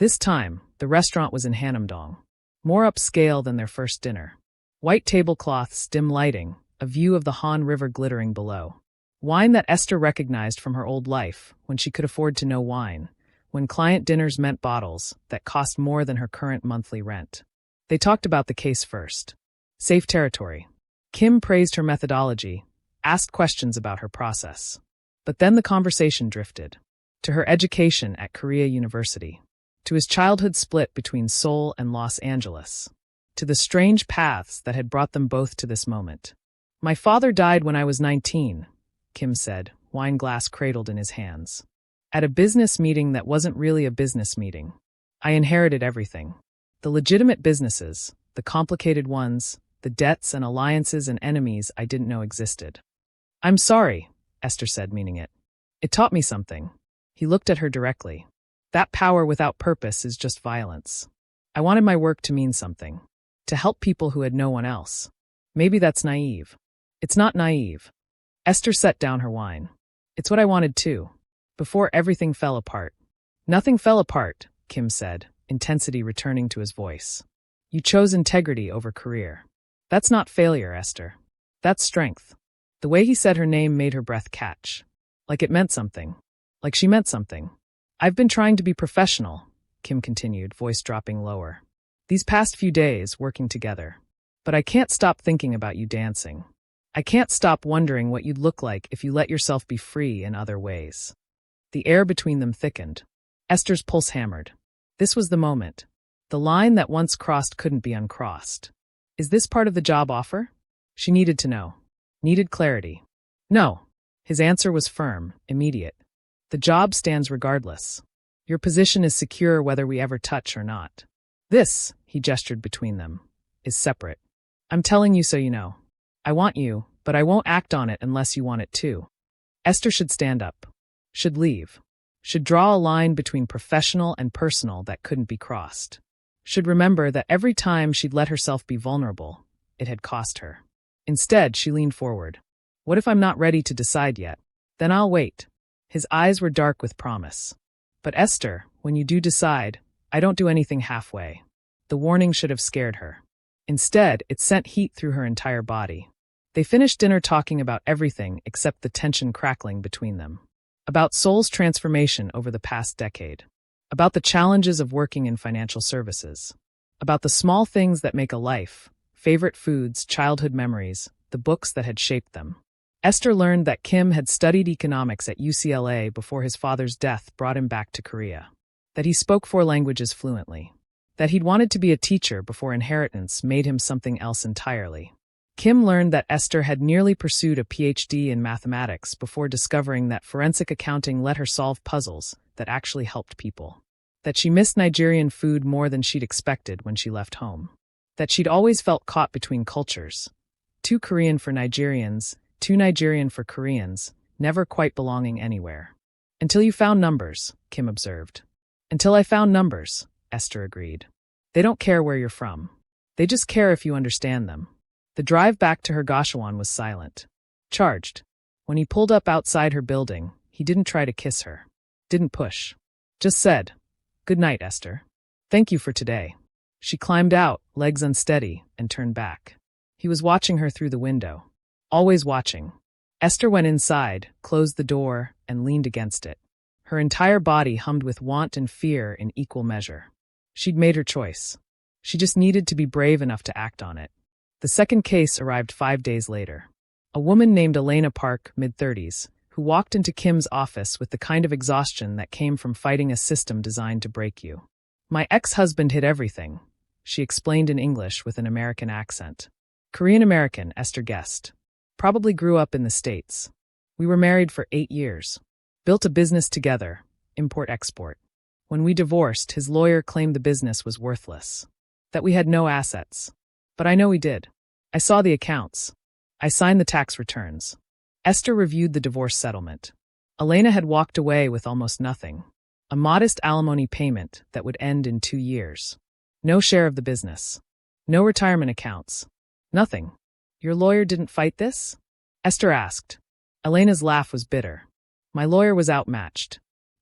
This time, the restaurant was in Hanamdong, more upscale than their first dinner. White tablecloths, dim lighting, a view of the Han River glittering below. Wine that Esther recognized from her old life, when she could afford to know wine, when client dinners meant bottles that cost more than her current monthly rent. They talked about the case first. Safe territory. Kim praised her methodology, asked questions about her process. But then the conversation drifted. To her education at Korea University. To his childhood split between Seoul and Los Angeles. To the strange paths that had brought them both to this moment. "My father died when I was 19, Kim said, wine glass cradled in his hands. At a business meeting that wasn't really a business meeting. I inherited everything. The legitimate businesses, the complicated ones, the debts and alliances and enemies I didn't know existed. I'm sorry, Esther said, meaning it. It taught me something." He looked at her directly. "That power without purpose is just violence. I wanted my work to mean something. To help people who had no one else. Maybe that's naive." "It's not naive." Esther set down her wine. "It's what I wanted too. Before everything fell apart." "Nothing fell apart," Kim said, intensity returning to his voice. "You chose integrity over career. That's not failure, Esther. That's strength." The way he said her name made her breath catch. Like it meant something. Like she meant something. "I've been trying to be professional," Kim continued, voice dropping lower. "These past few days, working together. But I can't stop thinking about you dancing. I can't stop wondering what you'd look like if you let yourself be free in other ways." The air between them thickened. Esther's pulse hammered. This was the moment. The line that once crossed couldn't be uncrossed. Is this part of the job offer? She needed to know. Needed clarity. No. His answer was firm, immediate. The job stands regardless. Your position is secure whether we ever touch or not. This, he gestured between them, is separate. I'm telling you so you know. I want you, but I won't act on it unless you want it too. Esther should stand up. Should leave. Should draw a line between professional and personal that couldn't be crossed. Should remember that every time she'd let herself be vulnerable, it had cost her. Instead, she leaned forward. What if I'm not ready to decide yet? Then I'll wait. His eyes were dark with promise. But Esther, when you do decide, I don't do anything halfway. The warning should have scared her. Instead, it sent heat through her entire body. They finished dinner talking about everything except the tension crackling between them. About Seoul's transformation over the past decade. About the challenges of working in financial services. About the small things that make a life, favorite foods, childhood memories, the books that had shaped them. Esther learned that Kim had studied economics at UCLA before his father's death brought him back to Korea. That he spoke 4 languages fluently. That he'd wanted to be a teacher before inheritance made him something else entirely. Kim learned that Esther had nearly pursued a PhD in mathematics before discovering that forensic accounting let her solve puzzles that actually helped people. That she missed Nigerian food more than she'd expected when she left home. That she'd always felt caught between cultures. Too Korean for Nigerians, too Nigerian for Koreans, never quite belonging anywhere. Until you found numbers, Kim observed. Until I found numbers, Esther agreed. They don't care where you're from. They just care if you understand them. The drive back to her Gashawon was silent. Charged. When he pulled up outside her building, he didn't try to kiss her. Didn't push. Just said, "Good night, Esther. Thank you for today." She climbed out, legs unsteady, and turned back. He was watching her through the window. Always watching. Esther went inside, closed the door, and leaned against it. Her entire body hummed with want and fear in equal measure. She'd made her choice. She just needed to be brave enough to act on it. The second case arrived 5 days later. A woman named Elena Park, mid-30s, who walked into Kim's office with the kind of exhaustion that came from fighting a system designed to break you. "My ex-husband hid everything," she explained in English with an American accent. Korean-American, Esther guessed. Probably grew up in the States. "We were married for 8 years. Built a business together, import-export. When we divorced, his lawyer claimed the business was worthless. That we had no assets. But I know we did. I saw the accounts. I signed the tax returns." Esther reviewed the divorce settlement. Elena had walked away with almost nothing. A modest alimony payment that would end in 2 years. No share of the business. No retirement accounts. Nothing. "Your lawyer didn't fight this?" Esther asked. Elena's laugh was bitter. "My lawyer was outmatched.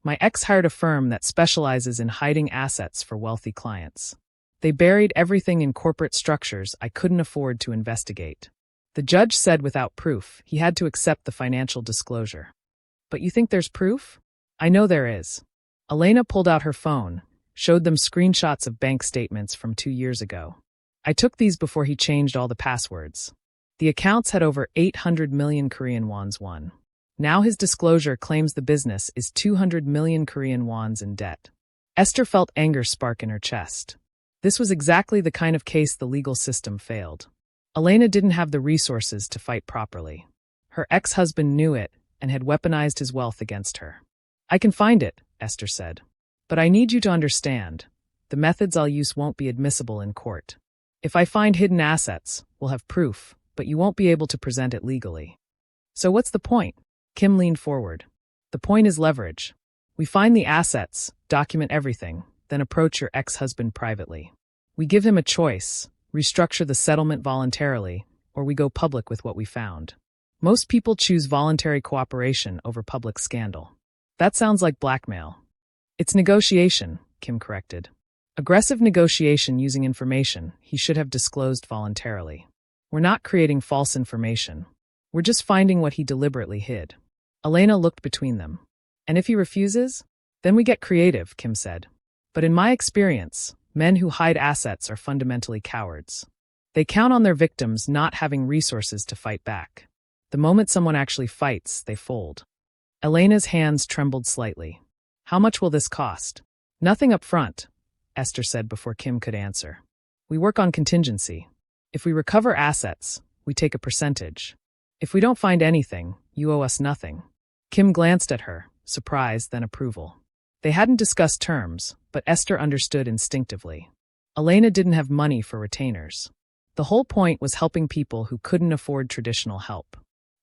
My ex hired a firm that specializes in hiding assets for wealthy clients. They buried everything in corporate structures I couldn't afford to investigate. The judge said without proof, he had to accept the financial disclosure. But you think there's proof? I know there is. Elena pulled out her phone, showed them screenshots of bank statements from 2 years ago. I took these before he changed all the passwords. The accounts had over 800 million Korean wons won. Now his disclosure claims the business is 200 million Korean wons in debt. Esther felt anger spark in her chest. This was exactly the kind of case the legal system failed. Elena didn't have the resources to fight properly. Her ex-husband knew it and had weaponized his wealth against her. I can find it, Esther said. But I need you to understand, the methods I'll use won't be admissible in court. If I find hidden assets, we'll have proof, but you won't be able to present it legally. So what's the point? Kim leaned forward. The point is leverage. We find the assets, document everything, then approach your ex-husband privately. We give him a choice, restructure the settlement voluntarily, or we go public with what we found. Most people choose voluntary cooperation over public scandal. That sounds like blackmail. It's negotiation, Kim corrected. Aggressive negotiation using information he should have disclosed voluntarily. We're not creating false information. We're just finding what he deliberately hid. Elena looked between them. And if he refuses? Then we get creative, Kim said. But in my experience, men who hide assets are fundamentally cowards. They count on their victims not having resources to fight back. The moment someone actually fights, they fold. Elena's hands trembled slightly. How much will this cost? Nothing up front, Esther said before Kim could answer. We work on contingency. If we recover assets, we take a percentage. If we don't find anything, you owe us nothing. Kim glanced at her, surprise then approval. They hadn't discussed terms, but Esther understood instinctively. Elena didn't have money for retainers. The whole point was helping people who couldn't afford traditional help.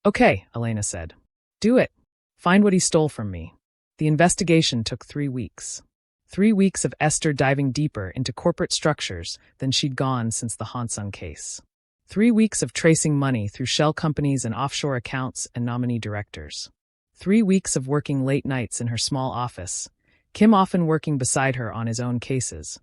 Okay, Elena said. Do it. Find what he stole from me. The investigation took 3 weeks. 3 weeks of Esther diving deeper into corporate structures than she'd gone since the Hansung case. 3 weeks of tracing money through shell companies and offshore accounts and nominee directors. 3 weeks of working late nights in her small office, Kim often working beside her on his own cases,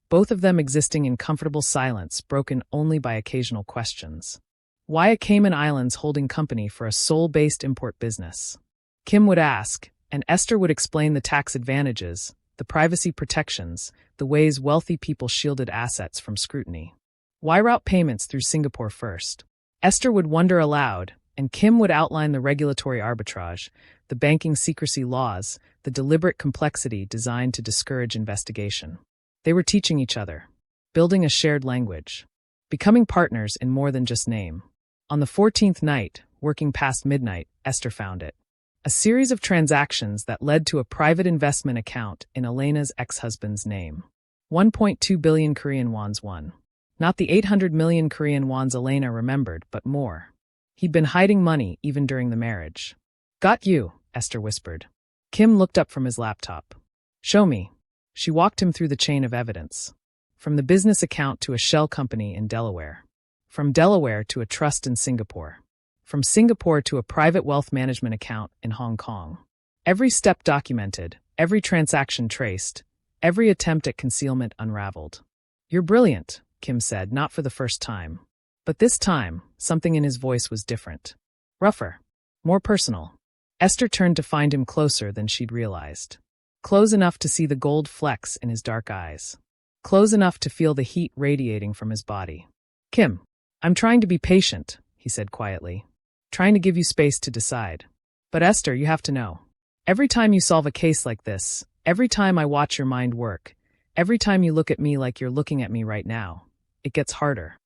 both of them existing in comfortable silence broken only by occasional questions. Why a Cayman Islands holding company for a Seoul-based import business? Kim would ask, and Esther would explain the tax advantages, the privacy protections, the ways wealthy people shielded assets from scrutiny. Why route payments through Singapore first? Esther would wonder aloud, and Kim would outline the regulatory arbitrage, the banking secrecy laws, the deliberate complexity designed to discourage investigation. They were teaching each other, building a shared language, becoming partners in more than just name. On the 14th night, working past midnight, Esther found it. A series of transactions that led to a private investment account in Elena's ex-husband's name. 1.2 billion Korean wons won. Not the 800 million Korean wons Elena remembered, but more. He'd been hiding money even during the marriage. Got you, Esther whispered. Kim looked up from his laptop. Show me. She walked him through the chain of evidence. From the business account to a shell company in Delaware. From Delaware to a trust in Singapore. From Singapore to a private wealth management account in Hong Kong. Every step documented, every transaction traced, every attempt at concealment unraveled. You're brilliant, Kim said, not for the first time. But this time, something in his voice was different. Rougher. More personal. Esther turned to find him closer than she'd realized. Close enough to see the gold flecks in his dark eyes. Close enough to feel the heat radiating from his body. Kim, I'm trying to be patient, he said quietly. Trying to give you space to decide. But Esther, you have to know. Every time you solve a case like this, every time I watch your mind work, every time you look at me like you're looking at me right now, it gets harder.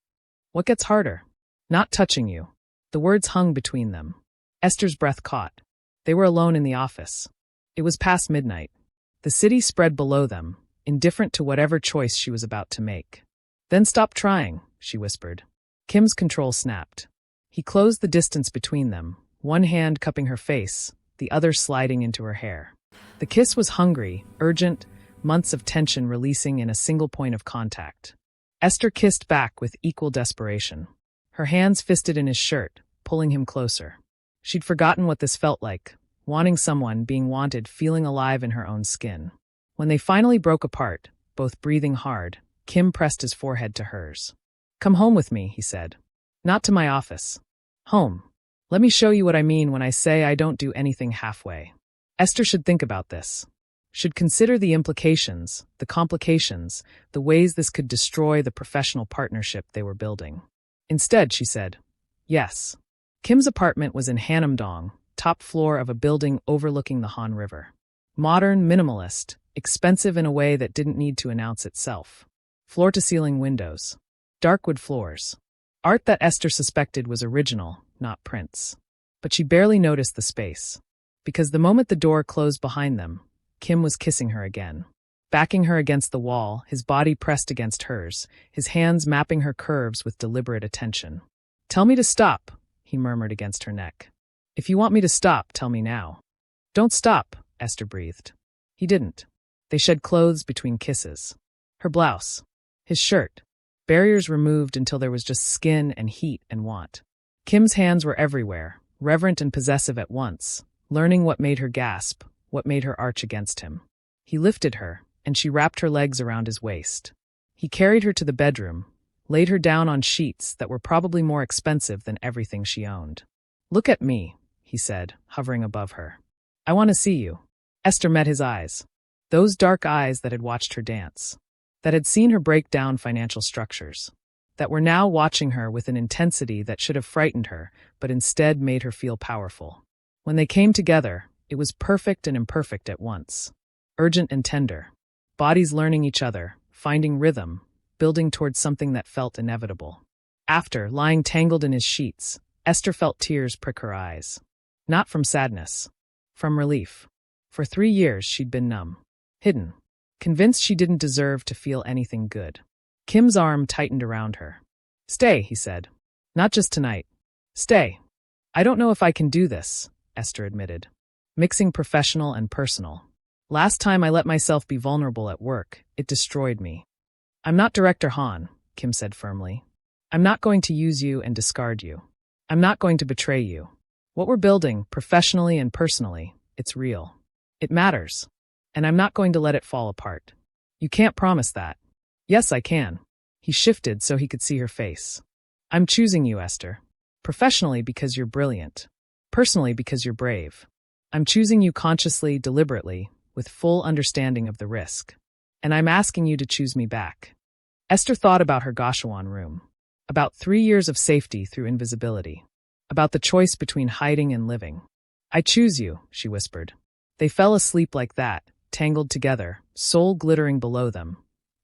What gets harder? Not touching you. The words hung between them. Esther's breath caught. They were alone in the office. It was past midnight. The city spread below them, indifferent to whatever choice she was about to make. Then stop trying, she whispered. Kim's control snapped. He closed the distance between them, one hand cupping her face, the other sliding into her hair. The kiss was hungry, urgent, months of tension releasing in a single point of contact. Esther kissed back with equal desperation. Her hands fisted in his shirt, pulling him closer. She'd forgotten what this felt like, wanting someone, being wanted, feeling alive in her own skin. When they finally broke apart, both breathing hard, Kim pressed his forehead to hers. "Come home with me," he said. "Not to my office. Home. Let me show you what I mean when I say I don't do anything halfway." Esther should think about this. Should consider the implications, the complications, the ways this could destroy the professional partnership they were building. Instead, she said, yes. Kim's apartment was in Hanamdong, top floor of a building overlooking the Han River. Modern, minimalist, expensive in a way that didn't need to announce itself. Floor-to-ceiling windows. Dark wood floors. Art that Esther suspected was original, not prints. But she barely noticed the space. Because the moment the door closed behind them, Kim was kissing her again. Backing her against the wall, his body pressed against hers, his hands mapping her curves with deliberate attention. "Tell me to stop," he murmured against her neck. "If you want me to stop, tell me now." "Don't stop," Esther breathed. He didn't. They shed clothes between kisses. Her blouse. His shirt. Barriers removed until there was just skin and heat and want. Kim's hands were everywhere, reverent and possessive at once, learning what made her gasp, what made her arch against him. He lifted her, and she wrapped her legs around his waist. He carried her to the bedroom, laid her down on sheets that were probably more expensive than everything she owned. "Look at me," he said, hovering above her. "I want to see you." Esther met his eyes. Those dark eyes that had watched her dance. That had seen her break down financial structures. That were now watching her with an intensity that should have frightened her, but instead made her feel powerful. When they came together, it was perfect and imperfect at once. Urgent and tender. Bodies learning each other, finding rhythm, building towards something that felt inevitable. After, lying tangled in his sheets, Esther felt tears prick her eyes. Not from sadness. From relief. For 3 years she'd been numb. Hidden. Convinced she didn't deserve to feel anything good. Kim's arm tightened around her. "Stay," he said. "Not just tonight. Stay." "I don't know if I can do this," Esther admitted. Mixing professional and personal. "Last time I let myself be vulnerable at work, it destroyed me." "I'm not Director Han," Kim said firmly. "I'm not going to use you and discard you. I'm not going to betray you. What we're building, professionally and personally, it's real. It matters. And I'm not going to let it fall apart. You can't promise that." "Yes, I can." He shifted so he could see her face. "I'm choosing you, Esther. Professionally because you're brilliant. Personally because you're brave. I'm choosing you consciously, deliberately, with full understanding of the risk. And I'm asking you to choose me back." Esther thought about her Goshawan room. About 3 years of safety through invisibility. About the choice between hiding and living. "I choose you," she whispered. They fell asleep like that, tangled together, soul glittering below them.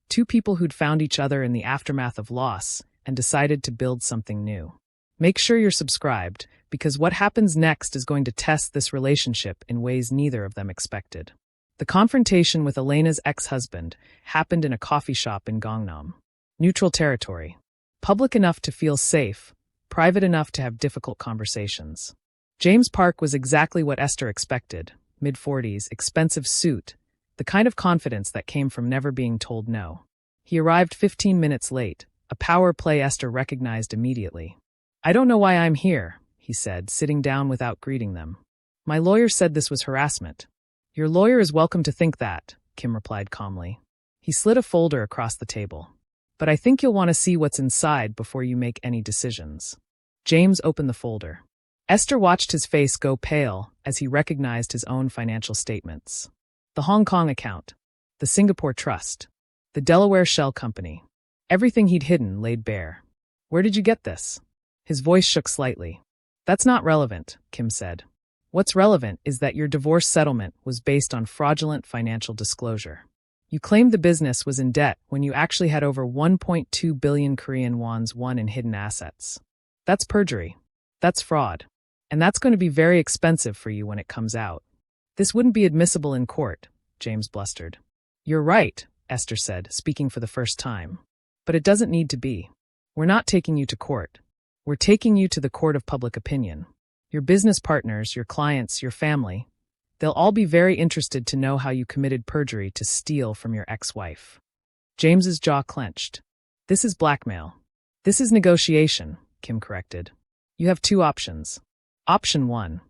Two people who'd found each other in the aftermath of loss and decided to build something new. Make sure you're subscribed, because what happens next is going to test this relationship in ways neither of them expected. The confrontation with Elena's ex-husband happened in a coffee shop in Gangnam. Neutral territory. Public enough to feel safe, private enough to have difficult conversations. James Park was exactly what Esther expected. Mid-40s, expensive suit, the kind of confidence that came from never being told no. He arrived 15 minutes late, a power play Esther recognized immediately. "I don't know why I'm here," he said, sitting down without greeting them. "My lawyer said this was harassment." "Your lawyer is welcome to think that," Kim replied calmly. He slid a folder across the table. "But I think you'll want to see what's inside before you make any decisions." James opened the folder. Esther watched his face go pale as he recognized his own financial statements. The Hong Kong account, the Singapore trust, the Delaware shell company. Everything he'd hidden laid bare. "Where did you get this?" His voice shook slightly. "That's not relevant," Kim said. "What's relevant is that your divorce settlement was based on fraudulent financial disclosure. You claimed the business was in debt when you actually had over 1.2 billion Korean wons won in hidden assets. That's perjury. That's fraud. And that's going to be very expensive for you when it comes out." "This wouldn't be admissible in court," James blustered. "You're right," Esther said, speaking for the first time. "But it doesn't need to be. We're not taking you to court. We're taking you to the court of public opinion. Your business partners, your clients, your family, they'll all be very interested to know how you committed perjury to steal from your ex-wife." James's jaw clenched. "This is blackmail. This is negotiation," Kim corrected. "You have 2 options. Option 1.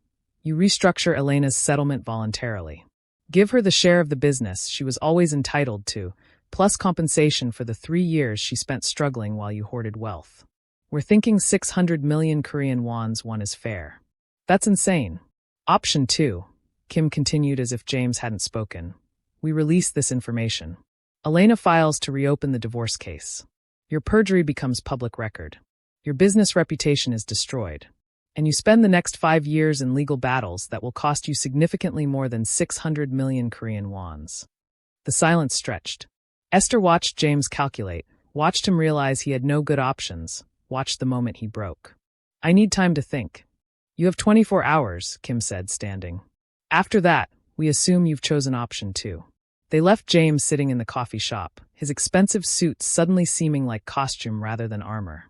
You restructure Elena's settlement voluntarily. Give her the share of the business she was always entitled to, plus compensation for the 3 years she spent struggling while you hoarded wealth. We're thinking 600 million Korean wons one is fair. That's insane. Option 2, Kim continued as if James hadn't spoken. We release this information. Elena files to reopen the divorce case. Your perjury becomes public record. Your business reputation is destroyed. And you spend the next 5 years in legal battles that will cost you significantly more than 600 million Korean wons. The silence stretched. Esther watched James calculate, watched him realize he had no good options, watched the moment he broke. I need time to think. You have 24 hours, Kim said, standing. After that, we assume you've chosen option 2. They left James sitting in the coffee shop, his expensive suit suddenly seeming like costume rather than armor.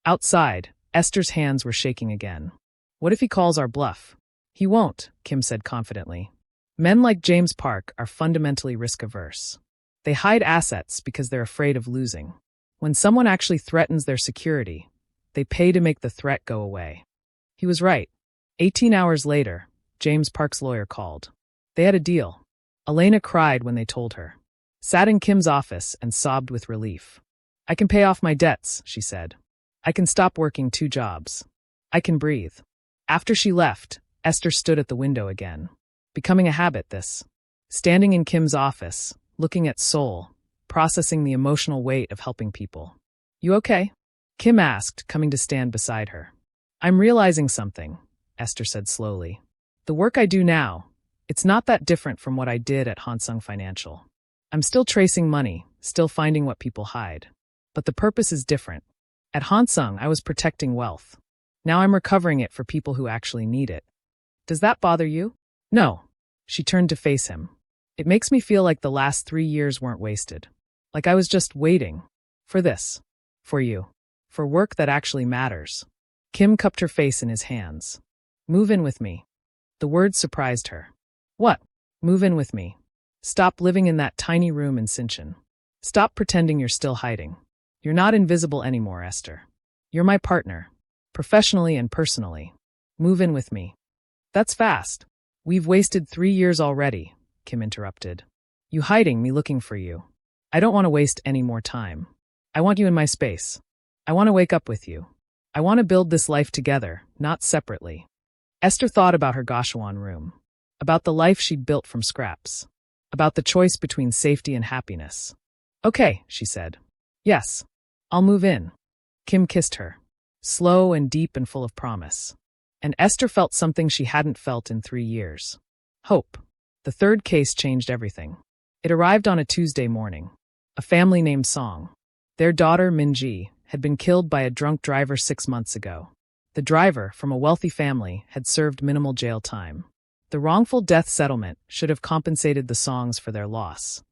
Outside, Esther's hands were shaking again. What if he calls our bluff? He won't, Kim said confidently. Men like James Park are fundamentally risk-averse. They hide assets because they're afraid of losing. When someone actually threatens their security, they pay to make the threat go away. He was right. 18 hours later, James Park's lawyer called. They had a deal. Elena cried when they told her. Sat in Kim's office and sobbed with relief. I can pay off my debts, she said. I can stop working 2 jobs. I can breathe. After she left, Esther stood at the window again. Becoming a habit, this. Standing in Kim's office, looking at Seoul, processing the emotional weight of helping people. You okay? Kim asked, coming to stand beside her. I'm realizing something, Esther said slowly. The work I do now, it's not that different from what I did at Hansung Financial. I'm still tracing money, still finding what people hide. But the purpose is different. At Hansung, I was protecting wealth. Now I'm recovering it for people who actually need it. Does that bother you? No. She turned to face him. It makes me feel like the last 3 years weren't wasted. Like I was just waiting. For this. For you. For work that actually matters. Kim cupped her face in his hands. Move in with me. The words surprised her. What? Move in with me. Stop living in that tiny room in Sinchon. Stop pretending you're still hiding. You're not invisible anymore, Esther. You're my partner. Professionally and personally. Move in with me. That's fast. We've wasted 3 years already, Kim interrupted. You hiding me looking for you. I don't want to waste any more time. I want you in my space. I want to wake up with you. I want to build this life together, not separately. Esther thought about her Gashawon room. About the life she'd built from scraps. About the choice between safety and happiness. Okay, she said. Yes. I'll move in. Kim kissed her. Slow and deep and full of promise. And Esther felt something she hadn't felt in 3 years. Hope. The third case changed everything. It arrived on a Tuesday morning. A family named Song. Their daughter, Minji, had been killed by a drunk driver 6 months ago. The driver, from a wealthy family, had served minimal jail time. The wrongful death settlement should have compensated the Songs for their loss.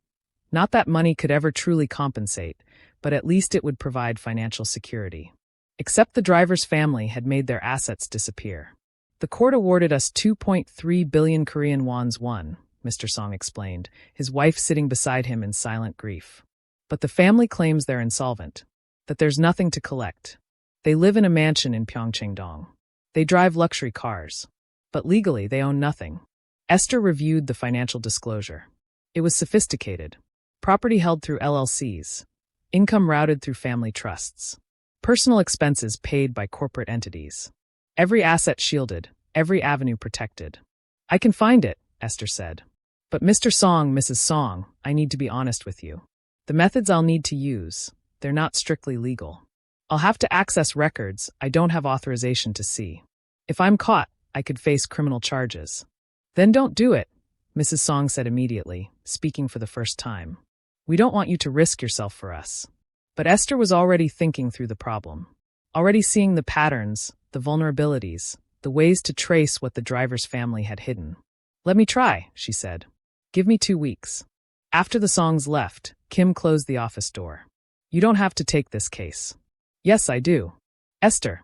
Not that money could ever truly compensate, but at least it would provide financial security. Except the driver's family had made their assets disappear. The court awarded us 2.3 billion Korean wons won, Mr. Song explained, his wife sitting beside him in silent grief. But the family claims they're insolvent, that there's nothing to collect. They live in a mansion in Pyeongchang-dong. They drive luxury cars. But legally they own nothing. Esther reviewed the financial disclosure. It was sophisticated. Property held through LLCs. Income routed through family trusts. Personal expenses paid by corporate entities. Every asset shielded, every avenue protected. I can find it, Esther said. But Mr. Song, Mrs. Song, I need to be honest with you. The methods I'll need to use, they're not strictly legal. I'll have to access records I don't have authorization to see. If I'm caught, I could face criminal charges. Then don't do it, Mrs. Song said immediately, speaking for the first time. We don't want you to risk yourself for us. But Esther was already thinking through the problem. Already seeing the patterns, the vulnerabilities, the ways to trace what the driver's family had hidden. Let me try, she said. Give me 2 weeks. After the Songs left, Kim closed the office door. You don't have to take this case. Yes, I do. Esther.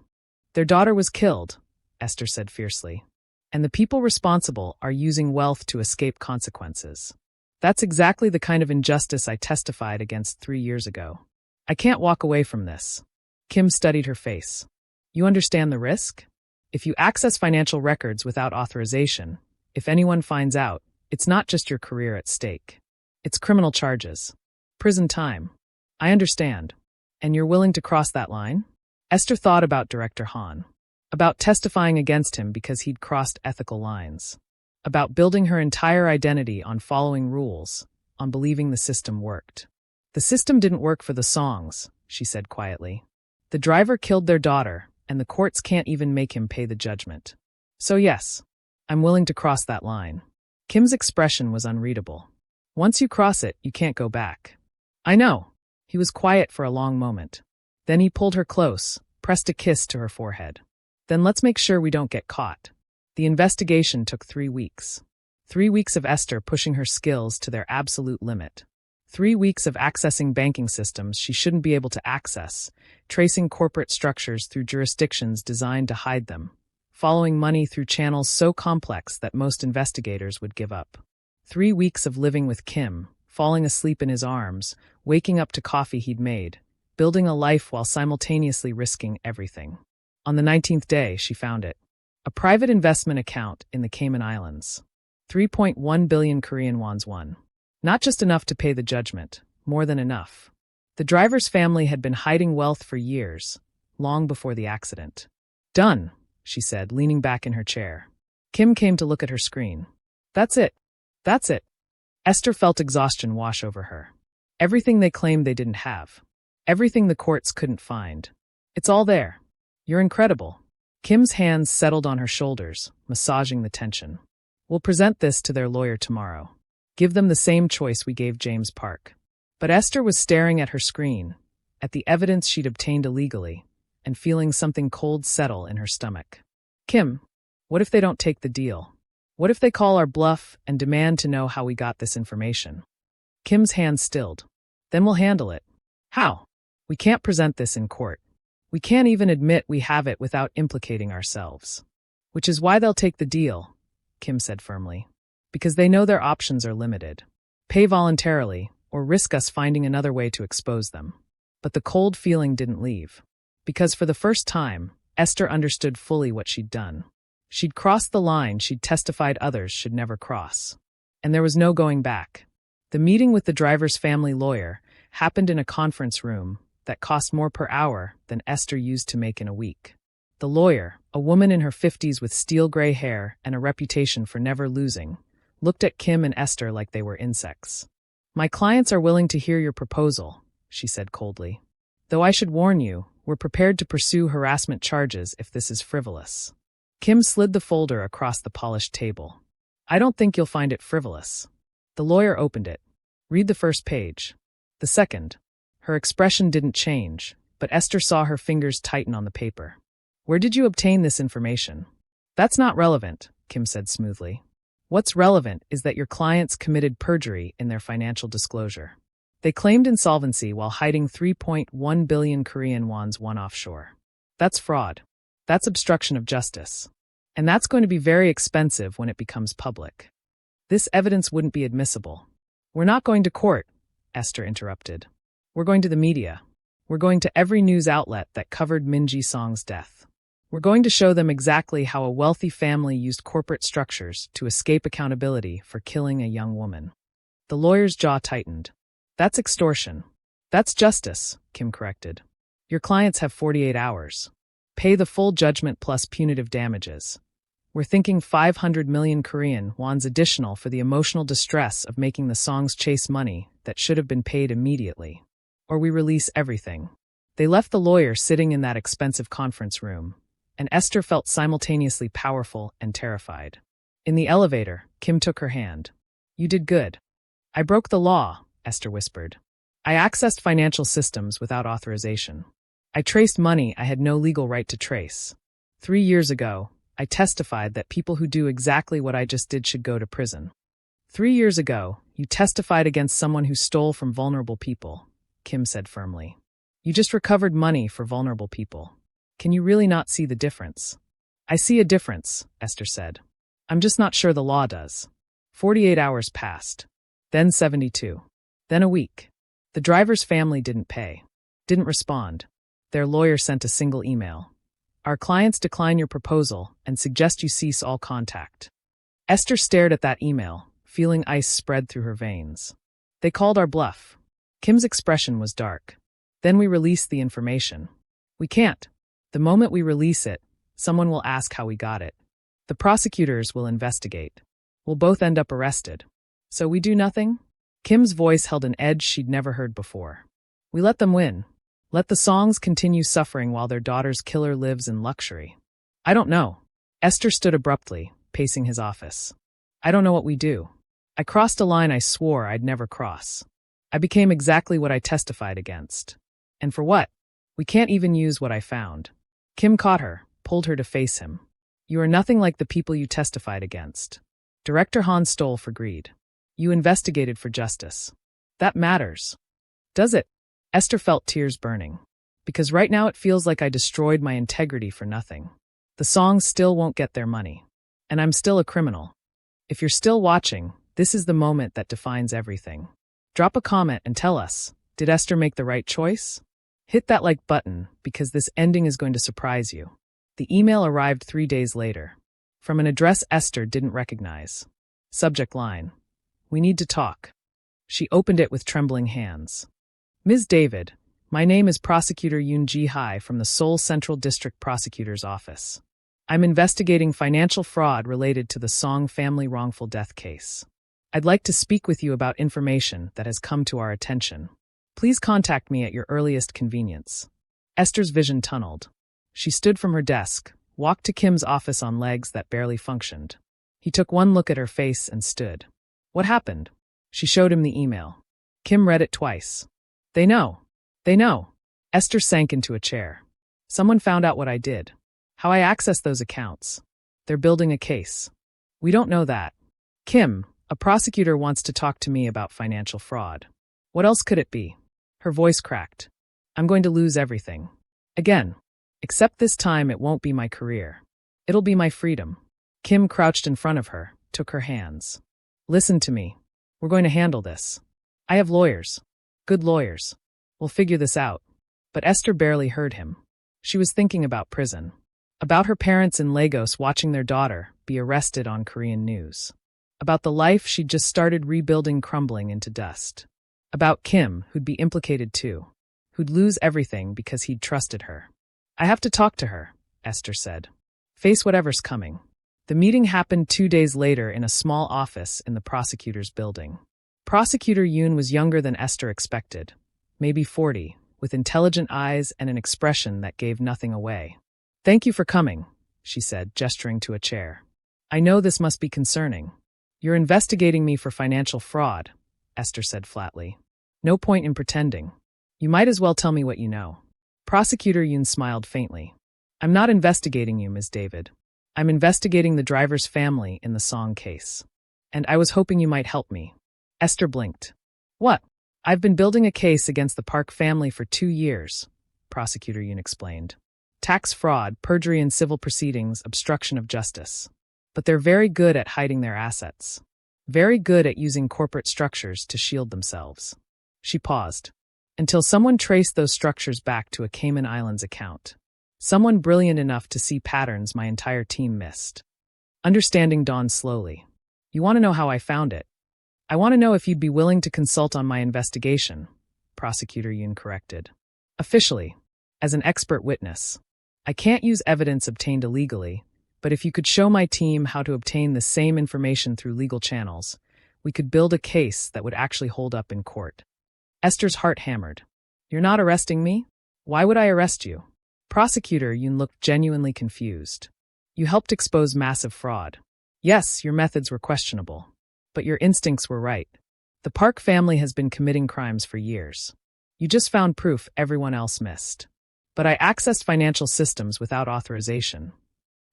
Their daughter was killed, Esther said fiercely. And the people responsible are using wealth to escape consequences. That's exactly the kind of injustice I testified against 3 years ago. I can't walk away from this. Kim studied her face. You understand the risk? If you access financial records without authorization, if anyone finds out, it's not just your career at stake. It's criminal charges. Prison time. I understand. And you're willing to cross that line? Esther thought about Director Hahn. About testifying against him because he'd crossed ethical lines. About building her entire identity on following rules, on believing the system worked. The system didn't work for the songs, she said quietly. The driver killed their daughter, and the courts can't even make him pay the judgment. So yes, I'm willing to cross that line. Kim's expression was unreadable. Once you cross it, you can't go back. I know. He was quiet for a long moment. Then he pulled her close, pressed a kiss to her forehead. Then let's make sure we don't get caught. The investigation took 3 weeks. 3 weeks of Esther pushing her skills to their absolute limit. 3 weeks of accessing banking systems she shouldn't be able to access, tracing corporate structures through jurisdictions designed to hide them, following money through channels so complex that most investigators would give up. 3 weeks of living with Kim, falling asleep in his arms, waking up to coffee he'd made, building a life while simultaneously risking everything. On the 19th day, she found it. A private investment account in the Cayman Islands. 3.1 billion Korean wons won. Not just enough to pay the judgment, more than enough. The driver's family had been hiding wealth for years, long before the accident. Done, she said, leaning back in her chair. Kim came to look at her screen. That's it. That's it. Esther felt exhaustion wash over her. Everything they claimed they didn't have. Everything the courts couldn't find. It's all there. You're incredible. Kim's hands settled on her shoulders, massaging the tension. We'll present this to their lawyer tomorrow. Give them the same choice we gave James Park. But Esther was staring at her screen, at the evidence she'd obtained illegally, and feeling something cold settle in her stomach. Kim, what if they don't take the deal? What if they call our bluff and demand to know how we got this information? Kim's hands stilled. Then we'll handle it. How? We can't present this in court. We can't even admit we have it without implicating ourselves. Which is why they'll take the deal, Kim said firmly. Because they know their options are limited. Pay voluntarily, or risk us finding another way to expose them. But the cold feeling didn't leave. Because for the first time, Esther understood fully what she'd done. She'd crossed the line she'd testified others should never cross. And there was no going back. The meeting with the driver's family lawyer happened in a conference room that cost more per hour than Esther used to make in a week. The lawyer, a woman in her 50s with steel gray hair and a reputation for never losing, looked at Kim and Esther like they were insects. My clients are willing to hear your proposal, she said coldly. Though I should warn you, we're prepared to pursue harassment charges if this is frivolous. Kim slid the folder across the polished table. I don't think you'll find it frivolous. The lawyer opened it. Read the first page. The second. Her expression didn't change, but Esther saw her fingers tighten on the paper. Where did you obtain this information? That's not relevant, Kim said smoothly. What's relevant is that your clients committed perjury in their financial disclosure. They claimed insolvency while hiding 3.1 billion Korean wons won offshore. That's fraud. That's obstruction of justice. And that's going to be very expensive when it becomes public. This evidence wouldn't be admissible. We're not going to court, Esther interrupted. We're going to the media. We're going to every news outlet that covered Min Ji-song's death. We're going to show them exactly how a wealthy family used corporate structures to escape accountability for killing a young woman. The lawyer's jaw tightened. That's extortion. That's justice, Kim corrected. Your clients have 48 hours. Pay the full judgment plus punitive damages. We're thinking 500 million Korean wons additional for the emotional distress of making the songs chase money that should have been paid immediately. Or we release everything. They left the lawyer sitting in that expensive conference room, and Esther felt simultaneously powerful and terrified. In the elevator, Kim took her hand. You did good. I broke the law, Esther whispered. I accessed financial systems without authorization. I traced money I had no legal right to trace. 3 years ago, I testified that people who do exactly what I just did should go to prison. 3 years ago, you testified against someone who stole from vulnerable people, Kim said firmly. You just recovered money for vulnerable people. Can you really not see the difference? I see a difference, Esther said. I'm just not sure the law does. 48 hours passed. Then 72. Then a week. The driver's family didn't pay. Didn't respond. Their lawyer sent a single email. Our clients decline your proposal and suggest you cease all contact. Esther stared at that email, feeling ice spread through her veins. They called our bluff. Kim's expression was dark. Then we released the information. We can't. The moment we release it, someone will ask how we got it. The prosecutors will investigate. We'll both end up arrested. So we do nothing? Kim's voice held an edge she'd never heard before. We let them win. Let the songs continue suffering while their daughter's killer lives in luxury. I don't know. Esther stood abruptly, pacing his office. I don't know what we do. I crossed a line I swore I'd never cross. I became exactly what I testified against. And for what? We can't even use what I found. Kim caught her, pulled her to face him. You are nothing like the people you testified against. Director Han stole for greed. You investigated for justice. That matters. Does it? Esther felt tears burning. Because right now it feels like I destroyed my integrity for nothing. The songs still won't get their money. And I'm still a criminal. If you're still watching, this is the moment that defines everything. Drop a comment and tell us, did Esther make the right choice? Hit that like button, because this ending is going to surprise you. The email arrived 3 days later. From an address Esther didn't recognize. Subject line: We need to talk. She opened it with trembling hands. Ms. David, my name is Prosecutor Yoon Ji-hai from the Seoul Central District Prosecutor's Office. I'm investigating financial fraud related to the Song family wrongful death case. I'd like to speak with you about information that has come to our attention. Please contact me at your earliest convenience. Esther's vision tunneled. She stood from her desk, walked to Kim's office on legs that barely functioned. He took one look at her face and stood. What happened? She showed him the email. Kim read it twice. They know. They know. Esther sank into a chair. Someone found out what I did. How I accessed those accounts. They're building a case. We don't know that. Kim, a prosecutor wants to talk to me about financial fraud. What else could it be? Her voice cracked. I'm going to lose everything. Again. Except this time it won't be my career. It'll be my freedom. Kim crouched in front of her, took her hands. Listen to me. We're going to handle this. I have lawyers. Good lawyers. We'll figure this out. But Esther barely heard him. She was thinking about prison. About her parents in Lagos watching their daughter be arrested on Korean news. About the life she'd just started rebuilding crumbling into dust. About Kim, who'd be implicated too. Who'd lose everything because he'd trusted her. I have to talk to her, Esther said. Face whatever's coming. The meeting happened 2 days later in a small office in the prosecutor's building. Prosecutor Yoon was younger than Esther expected. Maybe 40, with intelligent eyes and an expression that gave nothing away. Thank you for coming, she said, gesturing to a chair. I know this must be concerning. You're investigating me for financial fraud, Esther said flatly. No point in pretending. You might as well tell me what you know. Prosecutor Yoon smiled faintly. I'm not investigating you, Ms. David. I'm investigating the driver's family in the Song case. And I was hoping you might help me. Esther blinked. What? I've been building a case against the Park family for 2 years, Prosecutor Yoon explained. Tax fraud, perjury in civil proceedings, obstruction of justice. But they're very good at hiding their assets. Very good at using corporate structures to shield themselves. She paused. Until someone traced those structures back to a Cayman Islands account. Someone brilliant enough to see patterns my entire team missed. Understanding dawned slowly. You want to know how I found it? I want to know if you'd be willing to consult on my investigation, Prosecutor Yoon corrected. Officially, as an expert witness. I can't use evidence obtained illegally, but if you could show my team how to obtain the same information through legal channels, we could build a case that would actually hold up in court. Esther's heart hammered. You're not arresting me? Why would I arrest you? Prosecutor Yoon looked genuinely confused. You helped expose massive fraud. Yes, your methods were questionable. But your instincts were right. The Park family has been committing crimes for years. You just found proof everyone else missed. But I accessed financial systems without authorization.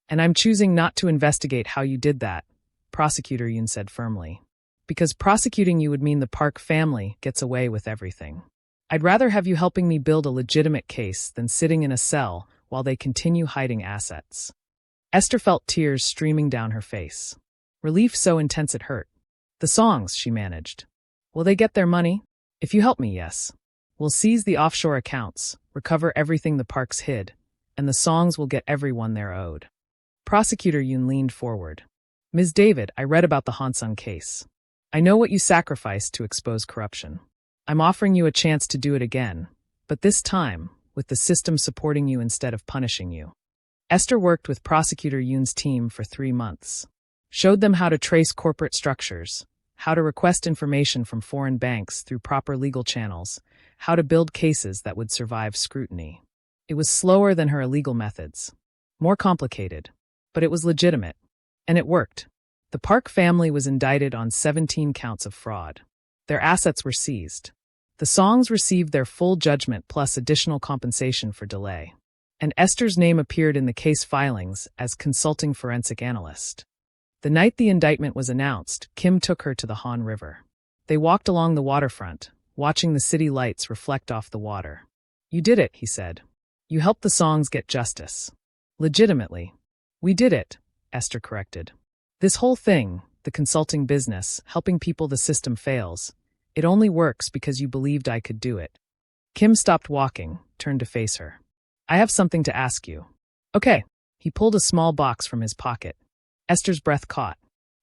And I'm choosing not to investigate how you did that, Prosecutor Yoon said firmly. Because prosecuting you would mean the Park family gets away with everything. I'd rather have you helping me build a legitimate case than sitting in a cell while they continue hiding assets. Esther felt tears streaming down her face. Relief so intense it hurt. The songs, she managed. Will they get their money? If you help me, yes. We'll seize the offshore accounts, recover everything the Parks hid, and the songs will get everyone their owed. Prosecutor Yoon leaned forward. Ms. David, I read about the Hansung case. I know what you sacrificed to expose corruption. I'm offering you a chance to do it again, but this time, with the system supporting you instead of punishing you. Esther worked with Prosecutor Yoon's team for 3 months. Showed them how to trace corporate structures, how to request information from foreign banks through proper legal channels, how to build cases that would survive scrutiny. It was slower than her illegal methods. More complicated. But it was legitimate. And it worked. The Park family was indicted on 17 counts of fraud. Their assets were seized. The songs received their full judgment plus additional compensation for delay. And Esther's name appeared in the case filings as consulting forensic analyst. The night the indictment was announced, Kim took her to the Han River. They walked along the waterfront, watching the city lights reflect off the water. You did it, he said. You helped the songs get justice. Legitimately. We did it, Esther corrected. This whole thing, the consulting business, helping people the system fails, it only works because you believed I could do it. Kim stopped walking, turned to face her. I have something to ask you. Okay. He pulled a small box from his pocket. Esther's breath caught.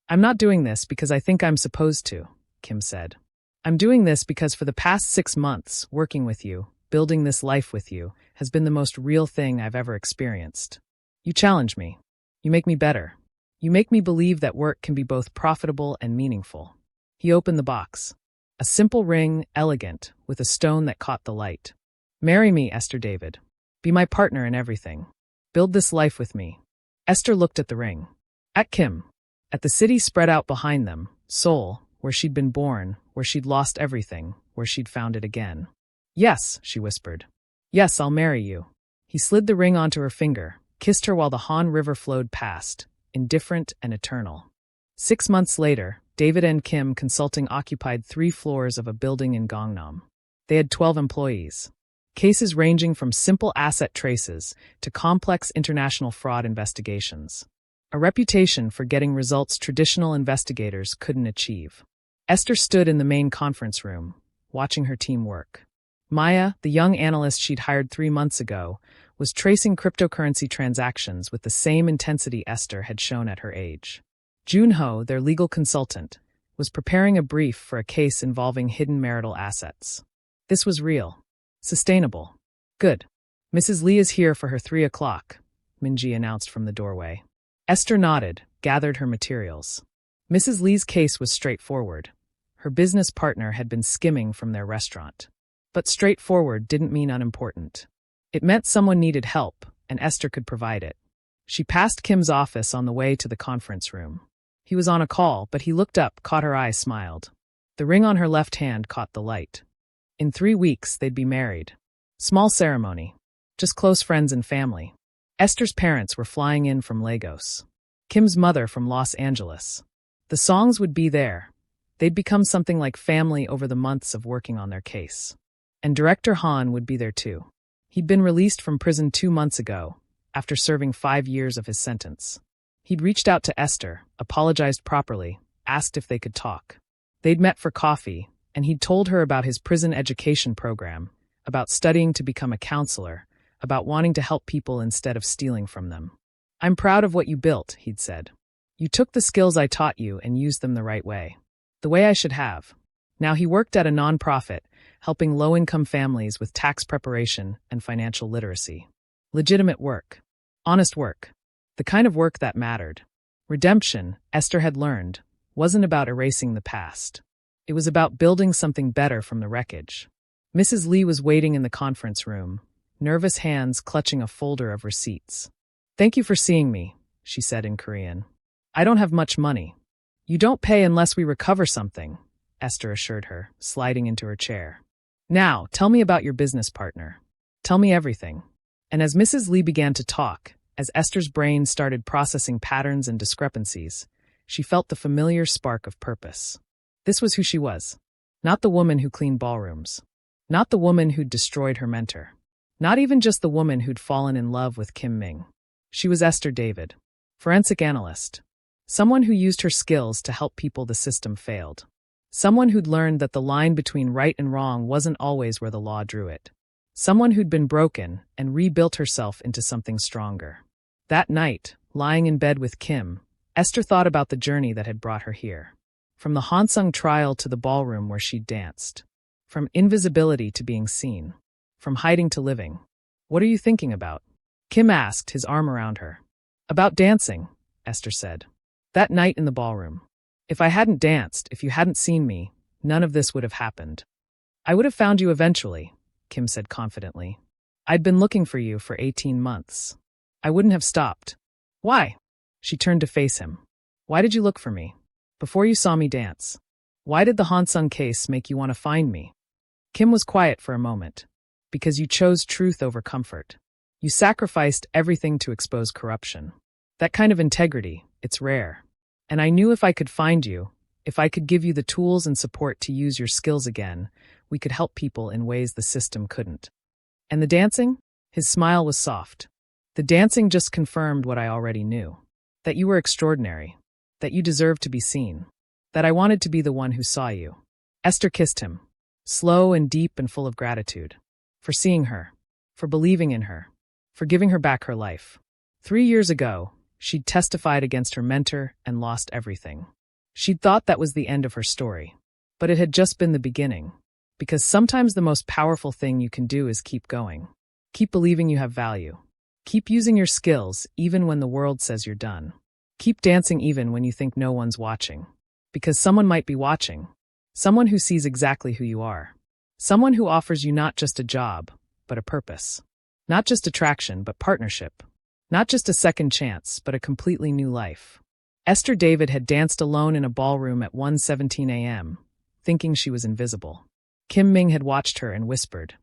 I'm not doing this because I think I'm supposed to, Kim said. I'm doing this because for the past 6 months, working with you, building this life with you, has been the most real thing I've ever experienced. You challenge me. You make me better. You make me believe that work can be both profitable and meaningful. He opened the box. A simple ring, elegant, with a stone that caught the light. Marry me, Esther David. Be my partner in everything. Build this life with me. Esther looked at the ring. At Kim. At the city spread out behind them, Seoul, where she'd been born, where she'd lost everything, where she'd found it again. Yes, she whispered. Yes, I'll marry you. He slid the ring onto her finger, kissed her while the Han River flowed past, indifferent and eternal. 6 months later, David and Kim Consulting occupied 3 floors of a building in Gangnam. They had 12 employees. Cases ranging from simple asset traces to complex international fraud investigations. A reputation for getting results traditional investigators couldn't achieve. Esther stood in the main conference room, watching her team work. Maya, the young analyst she'd hired 3 months ago, was tracing cryptocurrency transactions with the same intensity Esther had shown at her age. Junho, their legal consultant, was preparing a brief for a case involving hidden marital assets. This was real. Sustainable. Good. Mrs. Lee is here for her 3 o'clock, Minji announced from the doorway. Esther nodded, gathered her materials. Mrs. Lee's case was straightforward. Her business partner had been skimming from their restaurant. But straightforward didn't mean unimportant. It meant someone needed help, and Esther could provide it. She passed Kim's office on the way to the conference room. He was on a call, but he looked up, caught her eye, smiled. The ring on her left hand caught the light. In 3 weeks, they'd be married. Small ceremony. Just close friends and family. Esther's parents were flying in from Lagos. Kim's mother from Los Angeles. The songs would be there. They'd become something like family over the months of working on their case. And Director Han would be there too. He'd been released from prison 2 months ago, after serving 5 years of his sentence. He'd reached out to Esther, apologized properly, asked if they could talk. They'd met for coffee, and he'd told her about his prison education program, about studying to become a counselor, about wanting to help people instead of stealing from them. I'm proud of what you built, he'd said. You took the skills I taught you and used them the right way. The way I should have. Now he worked at a nonprofit, helping low-income families with tax preparation and financial literacy. Legitimate work. Honest work. The kind of work that mattered. Redemption, Esther had learned, wasn't about erasing the past. It was about building something better from the wreckage. Mrs. Lee was waiting in the conference room, nervous hands clutching a folder of receipts. Thank you for seeing me, she said in Korean. I don't have much money. You don't pay unless we recover something, Esther assured her, sliding into her chair. Now, tell me about your business partner. Tell me everything. And as Mrs. Lee began to talk, as Esther's brain started processing patterns and discrepancies, she felt the familiar spark of purpose. This was who she was. Not the woman who cleaned ballrooms. Not the woman who'd destroyed her mentor. Not even just the woman who'd fallen in love with Kim Ming. She was Esther David. Forensic analyst. Someone who used her skills to help people the system failed. Someone who'd learned that the line between right and wrong wasn't always where the law drew it. Someone who'd been broken and rebuilt herself into something stronger. That night, lying in bed with Kim, Esther thought about the journey that had brought her here. From the Hansung trial to the ballroom where she'd danced. From invisibility to being seen. From hiding to living. "What are you thinking about?" Kim asked, his arm around her. "About dancing," Esther said. "That night in the ballroom. If I hadn't danced, if you hadn't seen me, none of this would have happened. I would have found you eventually," Kim said confidently. "I'd been looking for you for 18 months. I wouldn't have stopped." "Why?" She turned to face him. "Why did you look for me? Before you saw me dance? Why did the Hansung case make you want to find me?" Kim was quiet for a moment. "Because you chose truth over comfort. You sacrificed everything to expose corruption. That kind of integrity, it's rare. And I knew if I could find you, if I could give you the tools and support to use your skills again, we could help people in ways the system couldn't." "And the dancing?" His smile was soft. "The dancing just confirmed what I already knew. That you were extraordinary. That you deserved to be seen. That I wanted to be the one who saw you." Esther kissed him. Slow and deep and full of gratitude. For seeing her. For believing in her. For giving her back her life. 3 years ago, she'd testified against her mentor and lost everything. She'd thought that was the end of her story. But it had just been the beginning. Because sometimes the most powerful thing you can do is keep going. Keep believing you have value. Keep using your skills even when the world says you're done. Keep dancing even when you think no one's watching. Because someone might be watching. Someone who sees exactly who you are. Someone who offers you not just a job, but a purpose. Not just attraction, but partnership. Not just a second chance, but a completely new life. Esther David had danced alone in a ballroom at 1:17 a.m., thinking she was invisible. Kim Ming had watched her and whispered,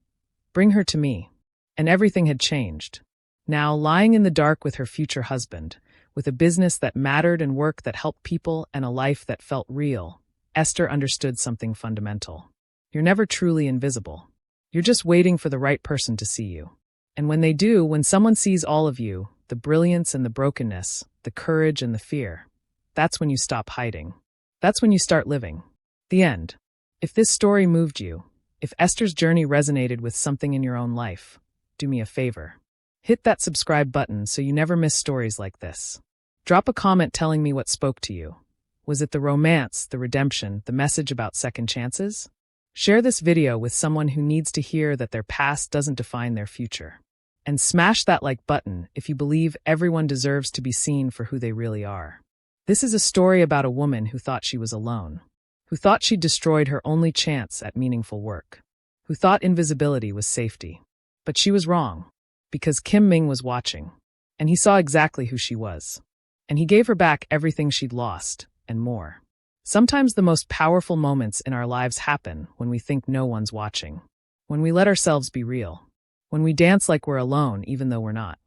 "Bring her to me." And everything had changed. Now, lying in the dark with her future husband, with a business that mattered and work that helped people and a life that felt real, Esther understood something fundamental. You're never truly invisible. You're just waiting for the right person to see you. And when they do, when someone sees all of you, the brilliance and the brokenness, the courage and the fear, that's when you stop hiding. That's when you start living. The end. If this story moved you, if Esther's journey resonated with something in your own life, do me a favor. Hit that subscribe button so you never miss stories like this. Drop a comment telling me what spoke to you. Was it the romance, the redemption, the message about second chances? Share this video with someone who needs to hear that their past doesn't define their future. And smash that like button if you believe everyone deserves to be seen for who they really are. This is a story about a woman who thought she was alone, who thought she'd destroyed her only chance at meaningful work, who thought invisibility was safety. But she was wrong, because Kim Ming was watching, and he saw exactly who she was. And he gave her back everything she'd lost, and more. Sometimes the most powerful moments in our lives happen when we think no one's watching, when we let ourselves be real, when we dance like we're alone even though we're not.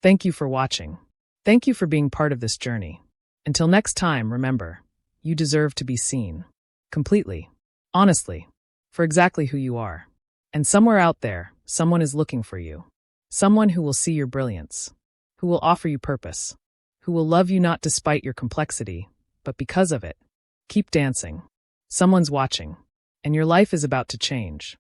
Thank you for watching. Thank you for being part of this journey. Until next time, remember, you deserve to be seen. Completely. Honestly. For exactly who you are. And somewhere out there, someone is looking for you. Someone who will see your brilliance. Who will offer you purpose. Who will love you not despite your complexity, but because of it. Keep dancing. Someone's watching. And your life is about to change.